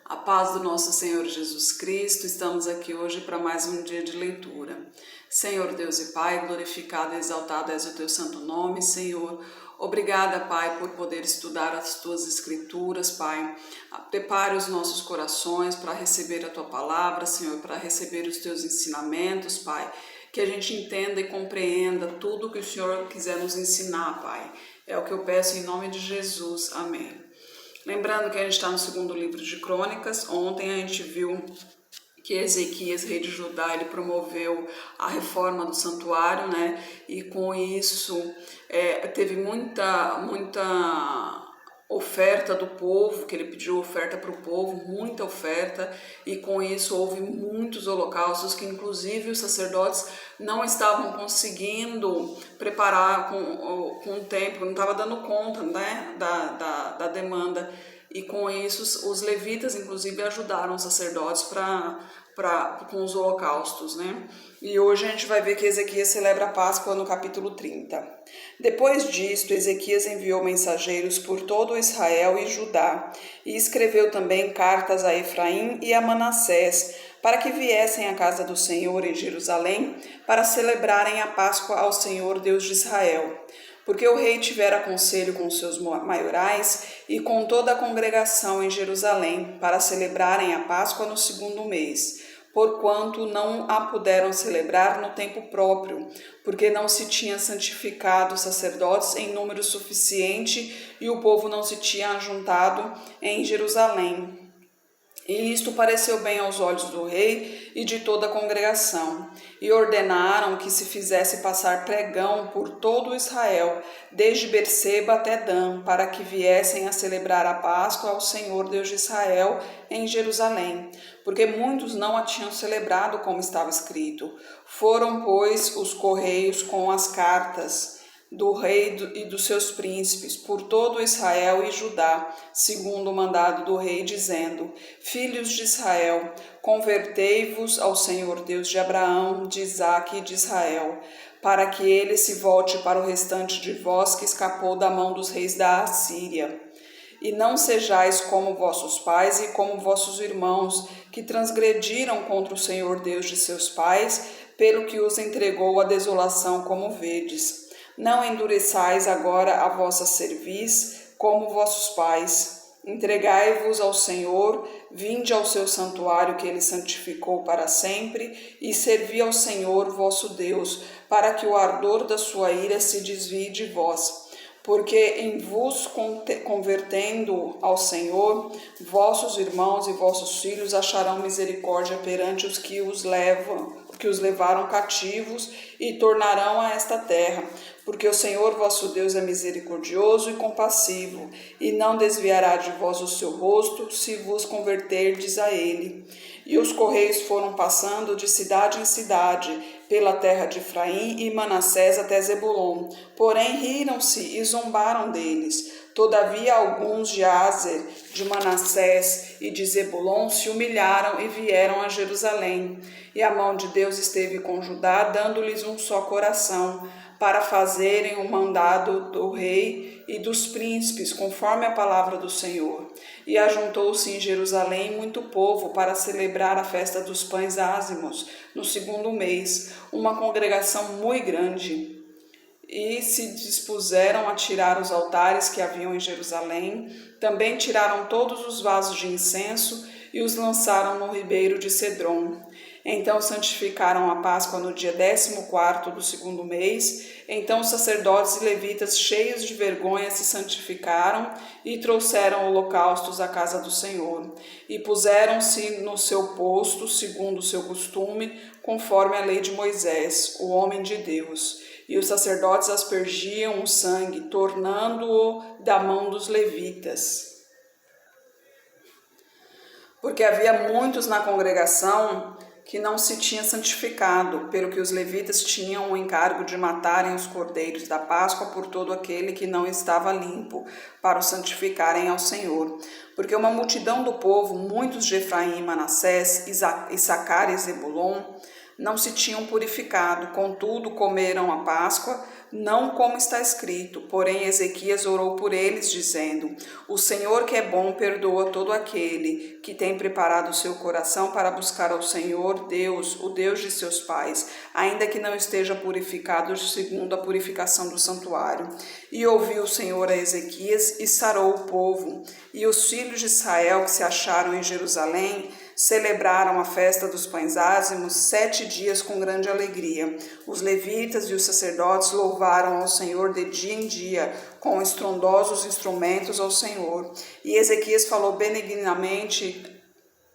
A paz do nosso Senhor Jesus Cristo, estamos aqui hoje para mais um dia de leitura. Senhor Deus e Pai, glorificado e exaltado és o teu santo nome, Senhor. Obrigada, Pai, por poder estudar as tuas escrituras, Pai. Prepare os nossos corações para receber a tua palavra, Senhor, para receber os teus ensinamentos, Pai. Que a gente entenda e compreenda tudo que o Senhor quiser nos ensinar, Pai. É o que eu peço em nome de Jesus. Amém. Lembrando que a gente está no segundo livro de Crônicas. Ontem a gente viu que Ezequias, rei de Judá, ele promoveu a reforma do santuário, né? E com isso teve muita oferta do povo, que ele pediu oferta para o povo, muita oferta, e com isso houve muitos holocaustos que inclusive os sacerdotes não estavam conseguindo preparar com o tempo, não estava dando conta, né, da demanda. E com isso os levitas inclusive ajudaram os sacerdotes com os holocaustos, né? E hoje a gente vai ver que Ezequias celebra a Páscoa no capítulo 30. Depois disto, Ezequias enviou mensageiros por todo Israel e Judá, e escreveu também cartas a Efraim e a Manassés, para que viessem à casa do Senhor em Jerusalém, para celebrarem a Páscoa ao Senhor Deus de Israel. Porque o rei tivera conselho com seus maiorais e com toda a congregação em Jerusalém, para celebrarem a Páscoa no segundo mês, porquanto não a puderam celebrar no tempo próprio, porque não se tinha santificado os sacerdotes em número suficiente e o povo não se tinha ajuntado em Jerusalém. E isto pareceu bem aos olhos do rei e de toda a congregação, e ordenaram que se fizesse passar pregão por todo Israel, desde Berseba até Dan, para que viessem a celebrar a Páscoa ao Senhor Deus de Israel em Jerusalém, porque muitos não a tinham celebrado como estava escrito. Foram, pois, os correios com as cartas do rei e dos seus príncipes, por todo Israel e Judá, segundo o mandado do rei, dizendo: Filhos de Israel, convertei-vos ao Senhor Deus de Abraão, de Isaque e de Israel, para que ele se volte para o restante de vós que escapou da mão dos reis da Assíria. E não sejais como vossos pais e como vossos irmãos, que transgrediram contra o Senhor Deus de seus pais, pelo que os entregou à desolação, como vedes. Não endureçais agora a vossa cerviz, como vossos pais. Entregai-vos ao Senhor, vinde ao seu santuário que ele santificou para sempre, e servi ao Senhor vosso Deus, para que o ardor da sua ira se desvie de vós. Porque em vos convertendo ao Senhor, vossos irmãos e vossos filhos acharão misericórdia perante os que os levaram cativos e tornarão a esta terra, porque o Senhor vosso Deus é misericordioso e compassivo, e não desviará de vós o seu rosto, se vos converterdes a ele. E os correios foram passando de cidade em cidade, pela terra de Efraim e Manassés até Zebulon, porém riram-se e zombaram deles. Todavia alguns de Aser, de Manassés e de Zebulon se humilharam e vieram a Jerusalém. E a mão de Deus esteve com Judá, dando-lhes um só coração, para fazerem o mandado do rei e dos príncipes, conforme a palavra do Senhor. E ajuntou-se em Jerusalém muito povo para celebrar a festa dos pães ázimos, no segundo mês, uma congregação muito grande. E se dispuseram a tirar os altares que haviam em Jerusalém. Também tiraram todos os vasos de incenso e os lançaram no ribeiro de Cedron. Então santificaram a Páscoa no dia 14º do segundo mês. Então os sacerdotes e levitas, cheios de vergonha, se santificaram e trouxeram holocaustos à casa do Senhor. E puseram-se no seu posto, segundo o seu costume, conforme a lei de Moisés, o homem de Deus. E os sacerdotes aspergiam o sangue, tornando-o da mão dos levitas. Porque havia muitos na congregação que não se tinha santificado, pelo que os levitas tinham o encargo de matarem os cordeiros da Páscoa por todo aquele que não estava limpo, para o santificarem ao Senhor. Porque uma multidão do povo, muitos de Efraim e Manassés, Issacar e Zebulon, não se tinham purificado, contudo comeram a Páscoa, não como está escrito. Porém Ezequias orou por eles, dizendo: O Senhor que é bom perdoa todo aquele que tem preparado o seu coração para buscar ao Senhor Deus, o Deus de seus pais, ainda que não esteja purificado segundo a purificação do santuário. E ouviu o Senhor a Ezequias e sarou o povo. E os filhos de Israel que se acharam em Jerusalém celebraram a festa dos pães ázimos 7 dias com grande alegria. Os levitas e os sacerdotes louvaram ao Senhor de dia em dia, com estrondosos instrumentos ao Senhor. E Ezequias falou benignamente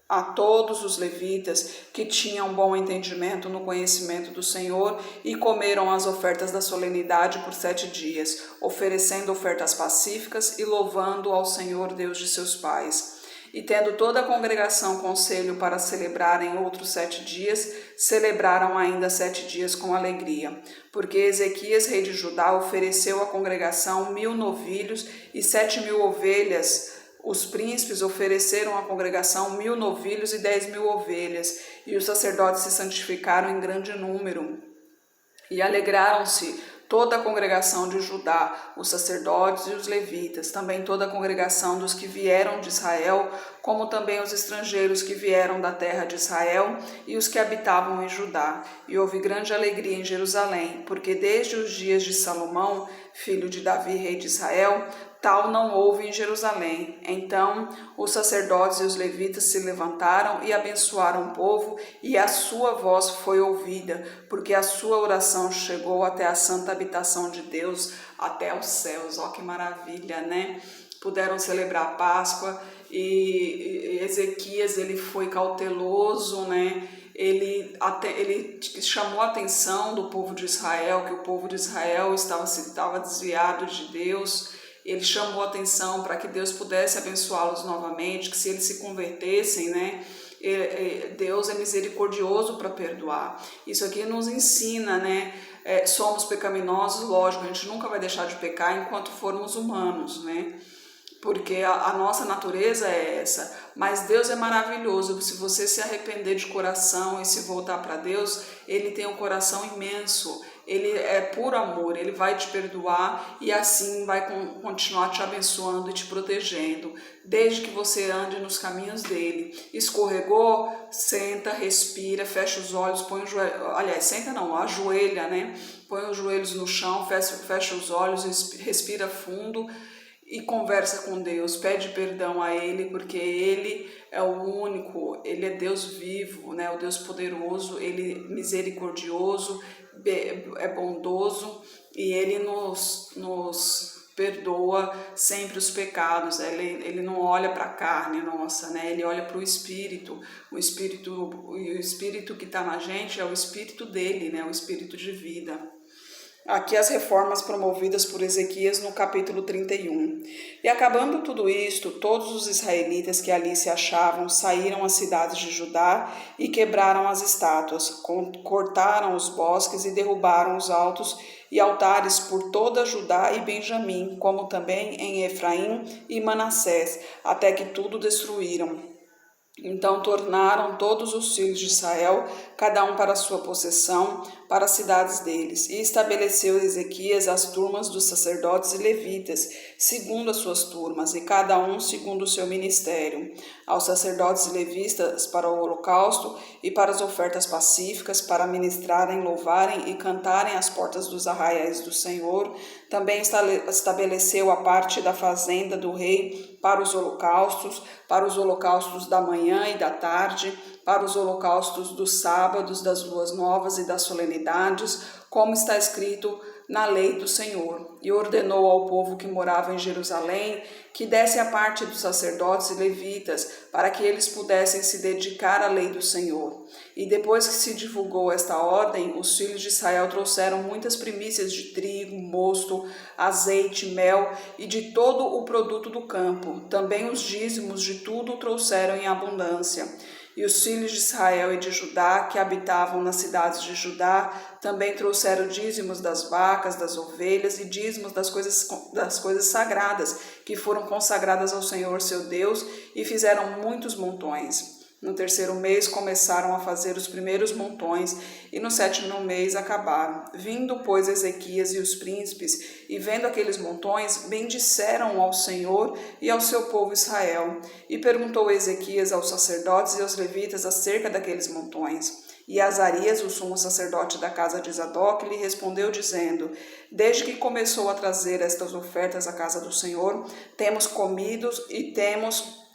a todos os levitas que tinham bom entendimento no conhecimento do Senhor, e comeram as ofertas da solenidade por 7 dias, oferecendo ofertas pacíficas e louvando ao Senhor Deus de seus pais. E tendo toda a congregação conselho para celebrarem outros 7 dias, celebraram ainda 7 dias com alegria. Porque Ezequias, rei de Judá, ofereceu à congregação 1000 novilhos e 7.000 ovelhas. Os príncipes ofereceram à congregação 1000 novilhos e 10.000 ovelhas. E os sacerdotes se santificaram em grande número. E alegraram-se toda a congregação de Judá, os sacerdotes e os levitas, também toda a congregação dos que vieram de Israel, como também os estrangeiros que vieram da terra de Israel e os que habitavam em Judá. E houve grande alegria em Jerusalém, porque desde os dias de Salomão, filho de Davi, rei de Israel, tal não houve em Jerusalém. Então os sacerdotes e os levitas se levantaram e abençoaram o povo, e a sua voz foi ouvida, porque a sua oração chegou até a santa habitação de Deus, até os céus. Ó, que maravilha, né? Puderam celebrar a Páscoa, e Ezequias, ele foi cauteloso, né? Ele chamou a atenção do povo de Israel, que o povo de Israel estava desviado de Deus. Ele chamou a atenção para que Deus pudesse abençoá-los novamente, que se eles se convertessem, né, Deus é misericordioso para perdoar. Isso aqui nos ensina, né? Somos pecaminosos, lógico, a gente nunca vai deixar de pecar enquanto formos humanos, né? Porque a nossa natureza é essa, mas Deus é maravilhoso. Se você se arrepender de coração e se voltar para Deus, Ele tem um coração imenso, Ele é puro amor, Ele vai te perdoar e assim vai continuar te abençoando e te protegendo, desde que você ande nos caminhos dEle. Escorregou, senta, respira, fecha os olhos, põe o joelho, aliás, senta não, ajoelha, né? Põe os joelhos no chão, fecha os olhos, respira fundo e conversa com Deus, pede perdão a Ele, porque Ele é o único, Ele é Deus vivo, né? O Deus poderoso, Ele é misericordioso, é bondoso, e Ele nos perdoa sempre os pecados. Ele não olha para a carne nossa, né? Ele olha para o Espírito. O Espírito que está na gente é o Espírito dele, né? O Espírito de vida. Aqui as reformas promovidas por Ezequias no capítulo 31. E acabando tudo isto, todos os israelitas que ali se achavam saíram às cidades de Judá e quebraram as estátuas, cortaram os bosques e derrubaram os altos e altares por toda Judá e Benjamim, como também em Efraim e Manassés, até que tudo destruíram. Então tornaram todos os filhos de Israel, cada um para a sua possessão, para as cidades deles. E estabeleceu Ezequias as turmas dos sacerdotes e levitas, segundo as suas turmas, e cada um segundo o seu ministério. Aos sacerdotes e levitas para o holocausto e para as ofertas pacíficas, para ministrarem, louvarem e cantarem às portas dos arraiais do Senhor. Também estabeleceu a parte da fazenda do rei para os holocaustos da manhã e da tarde, para os holocaustos dos sábados, das luas novas e das solenidades, como está escrito na lei do Senhor. E ordenou ao povo que morava em Jerusalém que desse a parte dos sacerdotes e levitas, para que eles pudessem se dedicar à lei do Senhor. E depois que se divulgou esta ordem, os filhos de Israel trouxeram muitas primícias de trigo, mosto, azeite, mel e de todo o produto do campo. Também os dízimos de tudo trouxeram em abundância. E os filhos de Israel e de Judá, que habitavam nas cidades de Judá, também trouxeram dízimos das vacas, das ovelhas e dízimos das coisas sagradas, que foram consagradas ao Senhor seu Deus, e fizeram muitos montões. No terceiro mês começaram a fazer os primeiros montões, e no sétimo mês acabaram. Vindo, pois, Ezequias e os príncipes, e vendo aqueles montões, bendisseram ao Senhor e ao seu povo Israel. E perguntou Ezequias aos sacerdotes e aos levitas acerca daqueles montões. E Azarias, o sumo sacerdote da casa de Zadok, lhe respondeu dizendo: Desde que começou a trazer estas ofertas à casa do Senhor, temos comido e temos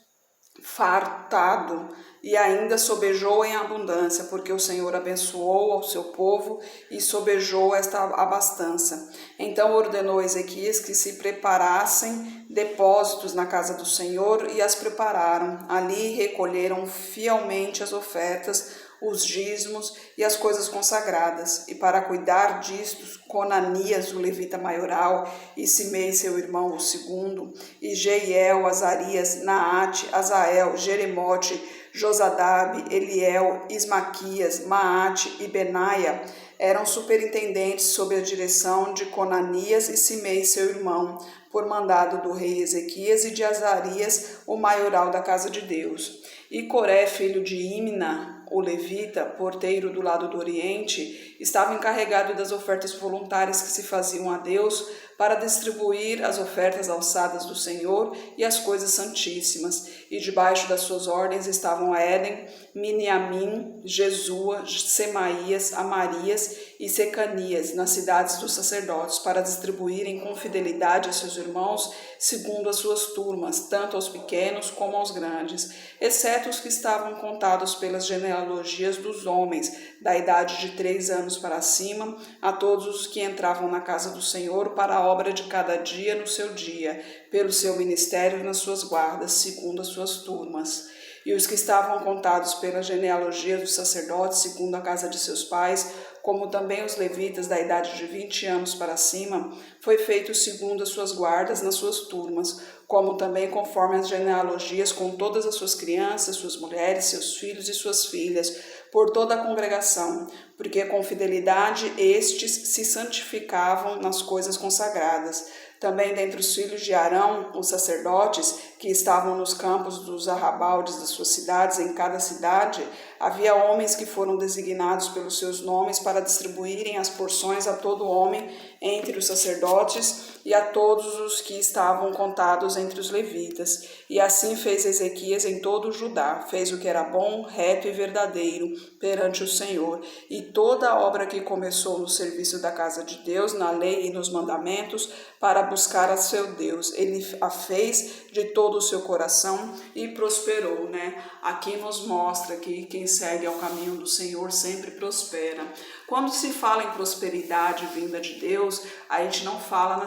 fartado, e ainda sobejou em abundância, porque o Senhor abençoou ao seu povo e sobejou esta abastança. Então ordenou Ezequias que se preparassem depósitos na casa do Senhor, e as prepararam. Ali recolheram fielmente as ofertas, os dízimos e as coisas consagradas. E para cuidar disto, Conanias, o levita maioral, e Simei, seu irmão, o segundo, e Jeiel, Azarias, Naate, Azael, Jeremote, Josadabe, Eliel, Ismaquias, Maate e Benaia eram superintendentes sob a direção de Conanias e Simei, seu irmão, por mandado do rei Ezequias, e de Azarias, o maioral da casa de Deus. E Coré, filho de Imna, o levita, porteiro do lado do oriente, estava encarregado das ofertas voluntárias que se faziam a Deus, para distribuir as ofertas alçadas do Senhor e as coisas santíssimas. E debaixo das suas ordens estavam Éden, Miniamim, Jesua, Semaías, Amarias e Secanias, nas cidades dos sacerdotes, para distribuírem com fidelidade a seus irmãos, segundo as suas turmas, tanto aos pequenos como aos grandes, exceto os que estavam contados pelas genealogias dos homens, da idade de 3 anos para cima, a todos os que entravam na casa do Senhor para a obra de cada dia no seu dia, pelo seu ministério nas suas guardas, segundo as suas turmas. E os que estavam contados pela genealogia dos sacerdotes, segundo a casa de seus pais, como também os levitas da idade de 20 anos para cima, foi feito segundo as suas guardas nas suas turmas, como também conforme as genealogias, com todas as suas crianças, suas mulheres, seus filhos e suas filhas, por toda a congregação, porque com fidelidade estes se santificavam nas coisas consagradas. Também dentre os filhos de Arão, os sacerdotes, que estavam nos campos dos arrabaldes das suas cidades, em cada cidade, havia homens que foram designados pelos seus nomes para distribuírem as porções a todo homem entre os sacerdotes e a todos os que estavam contados entre os levitas. E assim fez Ezequias em todo o Judá, fez o que era bom, reto e verdadeiro perante o Senhor. E toda a obra que começou no serviço da casa de Deus, na lei e nos mandamentos, para buscar a seu Deus, ele a fez de todo o seu coração e prosperou, né? Aqui nos mostra que quem segue ao caminho do Senhor sempre prospera. Quando se fala em prosperidade vinda de Deus, a gente não fala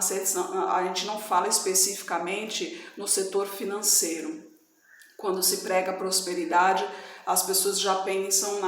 especificamente no setor financeiro. Quando se prega prosperidade, as pessoas já pensam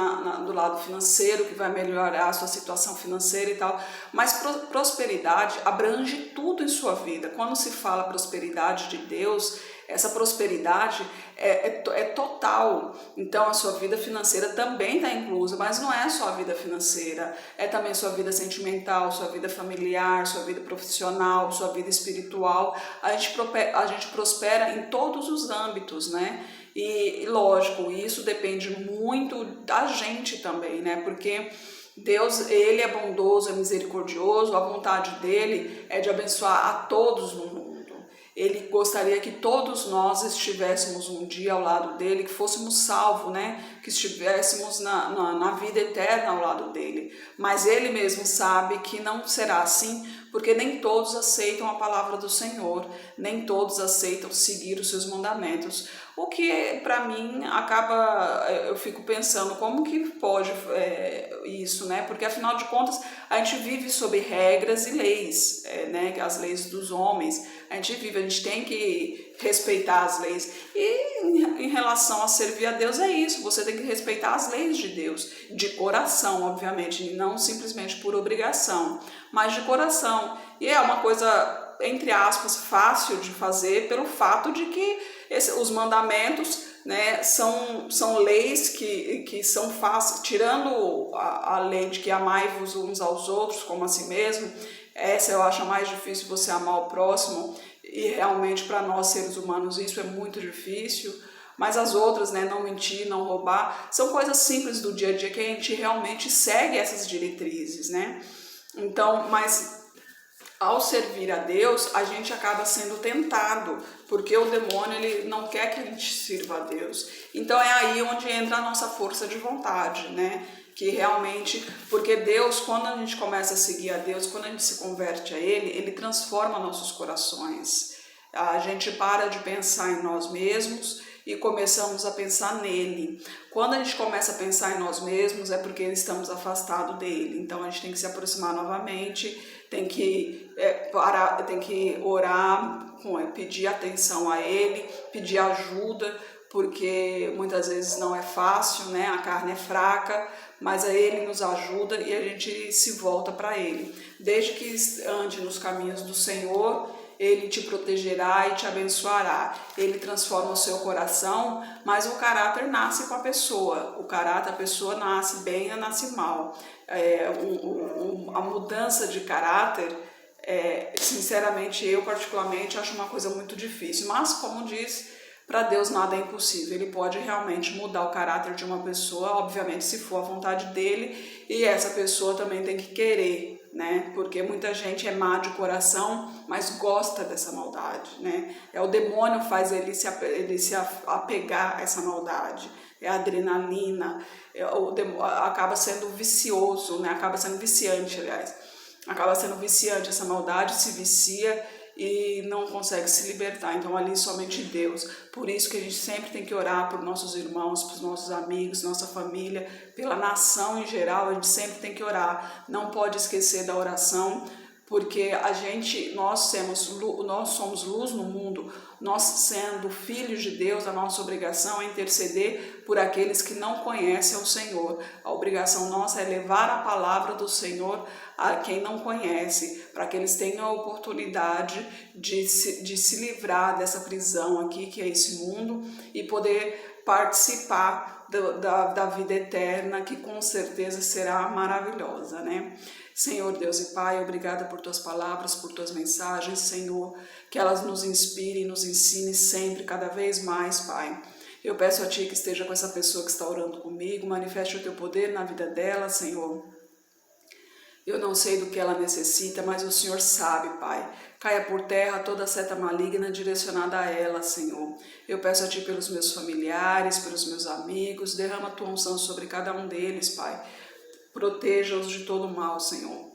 do lado financeiro, que vai melhorar a sua situação financeira e tal, mas prosperidade abrange tudo em sua vida. Quando se fala prosperidade de Deus, essa prosperidade é total. Então a sua vida financeira também está inclusa, mas não é só a vida financeira, é também sua vida sentimental, sua vida familiar, sua vida profissional, sua vida espiritual. A gente prospera em todos os âmbitos, né? E lógico, isso depende muito da gente também, né? Porque Deus, ele é bondoso, é misericordioso, a vontade dele é de abençoar a todos no mundo. Ele gostaria que todos nós estivéssemos um dia ao lado dele, que fôssemos salvos, né? Que estivéssemos na vida eterna ao lado dele. Mas ele mesmo sabe que não será assim, porque nem todos aceitam a palavra do Senhor, nem todos aceitam seguir os seus mandamentos. O que para mim eu fico pensando como que pode isso, né? Porque afinal de contas a gente vive sob regras e leis, né? As leis dos homens. A gente tem que respeitar as leis. E em relação a servir a Deus é isso, você tem que respeitar as leis de Deus, de coração, obviamente, não simplesmente por obrigação, mas de coração. E é uma coisa, entre aspas, fácil de fazer pelo fato de que os mandamentos, né, são leis que são fáceis, tirando a lei de que amai-vos uns aos outros como a si mesmo. Essa eu acho a mais difícil, você amar o próximo, e realmente para nós seres humanos isso é muito difícil, Mas as outras, né, não mentir, não roubar, são coisas simples do dia a dia que a gente realmente segue essas diretrizes, né? Então, mas ao servir a Deus, a gente acaba sendo tentado, porque o demônio ele não quer que a gente sirva a Deus. Então é aí onde entra a nossa força de vontade, né? Que realmente, porque Deus, quando a gente começa a seguir a Deus, quando a gente se converte a Ele transforma nossos corações. A gente para de pensar em nós mesmos e começamos a pensar nele. Quando a gente começa a pensar em nós mesmos é porque estamos afastados dele. Então a gente tem que se aproximar novamente, tem que parar, tem que orar, pedir atenção a ele, pedir ajuda, porque muitas vezes não é fácil, né? A carne é fraca, mas aí ele nos ajuda e a gente se volta para ele. Desde que ande nos caminhos do Senhor, ele te protegerá e te abençoará. Ele transforma o seu coração, mas o caráter nasce com a pessoa. O caráter, a pessoa nasce bem ou nasce mal. A mudança de caráter, sinceramente, eu particularmente acho uma coisa muito difícil. Mas, como disse, para Deus nada é impossível. Ele pode realmente mudar o caráter de uma pessoa, obviamente, se for a vontade dele, e essa pessoa também tem que querer, né? Porque muita gente é má de coração, mas gosta dessa maldade, né? O demônio faz ele se apegar a essa maldade. É a adrenalina, acaba sendo vicioso, né? Acaba sendo viciante, aliás. Acaba sendo viciante essa maldade, se vicia e não consegue se libertar. Então ali somente Deus. Por isso que a gente sempre tem que orar por nossos irmãos, por nossos amigos, nossa família, pela nação em geral. A gente sempre tem que orar. Não pode esquecer da oração, porque nós somos luz no mundo. Nós, sendo filhos de Deus, a nossa obrigação é interceder por aqueles que não conhecem o Senhor. A obrigação nossa é levar a palavra do Senhor a quem não conhece, para que eles tenham a oportunidade de se livrar dessa prisão aqui, que é esse mundo, e poder participar da vida eterna, que com certeza será maravilhosa, né? Senhor Deus e Pai, obrigada por tuas palavras, por tuas mensagens, Senhor, que elas nos inspirem, nos ensinem sempre, cada vez mais, Pai. Eu peço a Ti que esteja com essa pessoa que está orando comigo, manifeste o Teu poder na vida dela, Senhor. Eu não sei do que ela necessita, mas o Senhor sabe, Pai. Caia por terra toda seta maligna direcionada a ela, Senhor. Eu peço a Ti pelos meus familiares, pelos meus amigos, derrama a Tua unção sobre cada um deles, Pai. Proteja-os de todo mal, Senhor.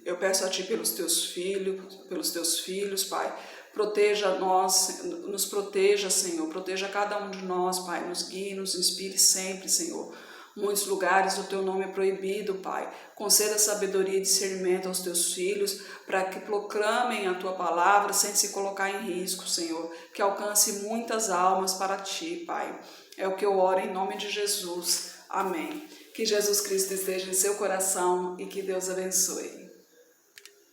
Eu peço a Ti pelos Teus filhos, Pai. Proteja nós, nos proteja, Senhor. Proteja cada um de nós, Pai. Nos guie, nos inspire sempre, Senhor. Muitos lugares o Teu nome é proibido, Pai. Conceda sabedoria e discernimento aos Teus filhos, para que proclamem a Tua palavra sem se colocar em risco, Senhor. Que alcance muitas almas para Ti, Pai. É o que eu oro em nome de Jesus. Amém. Que Jesus Cristo esteja em seu coração e que Deus abençoe.